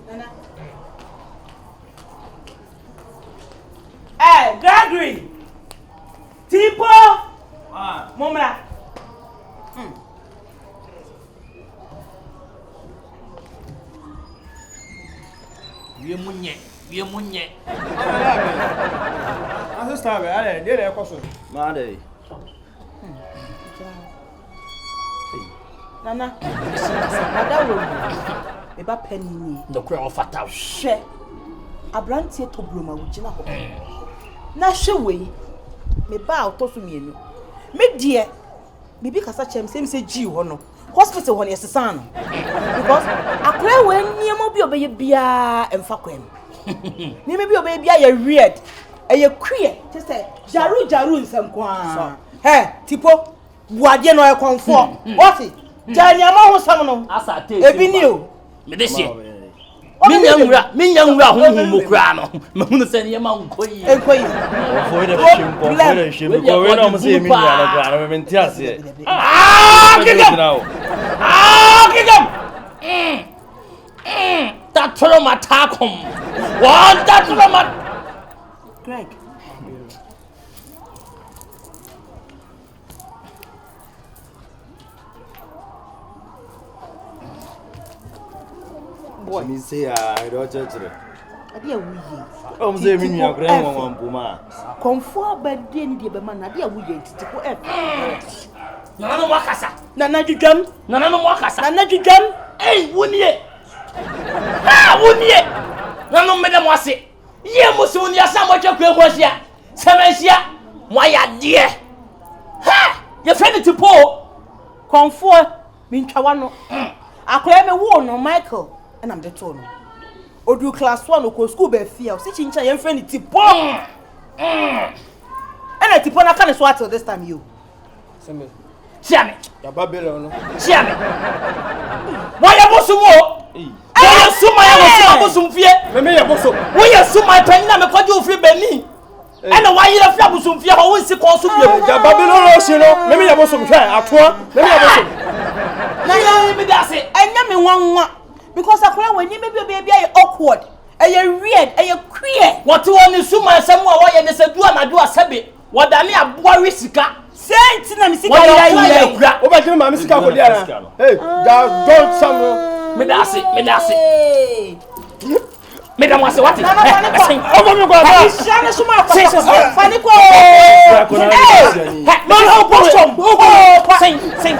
Nana. Gregory. Tipo. Momra. Wie munye. Sister, be ale, dey there koso. Ma dey. Nana. Adawo. Eba penny ni. Ndokura ofata. Hwe. Abrantie to broma wo gina ko. Na hwe wei. Me ba otoso mienu. Me die. Me bi kasa chem se gi ho no. Hospital ho ne yesesa no. Because akra we niemo bi obeye bia emfa kwem. Ni me bi obeye bia ye weird. Eye queer. Just say jaru nsem kwa. Tipo buade no e konfo. What? Janyama ho sam no. Asa te. Ebi ni o. Me de sie. Minya nwura honhom mokura no. Me hunu se ne ma nkoyi. Enkoyi. Foi da shim ko we no mo se mi nwura no kra no me nti ase. Kigam. That trauma takom. What that trauma? Greg. Boy, me say I don't touch it. Ade awuye. O mo se mi nwura kra won poma. Konfo abade ndi be ma na ade awuye titiko e. Nana no wakasa. Nana dwudwam. Nana no wakasa. Nana dwudwam. Wunie. Wunie. Nana me dem wase. Ye musu wunie asa mo twa kwa hia. Semensia. Mo ya de. Ye friend tipo. Konfo mintwa wano. Akoya me wo no Michael. And I'm the tone. Odu class 1 ko school be fear. Se chincha ye friend tipo. And a tipo na kan so until this time you. Seme. Siame. Ya Babylon no. Siame. Why you bosu wo? Why you suma ya bosu fie? Me ya boso. Why you suma pen na me kwaje ofri beni? And why you fia bosu fie ho won si kon so bia. Ya Babylon no si no. Me ya boso hwe atoa. Me ya boso. Na ya me da se. Enya me nwanwa because akora wani me bi awkward. Eye weird, eye queer. What one is suma asem a wo ye ne se du anadu asabe. Wodane aboa risika. Senti na misika ya kura. O ba jeme ma misika ko dia na. Hey, don't some. Me da se. Me da mo se what? Over me go. Shane suma ko. Fani ko. No, bosom. Sing.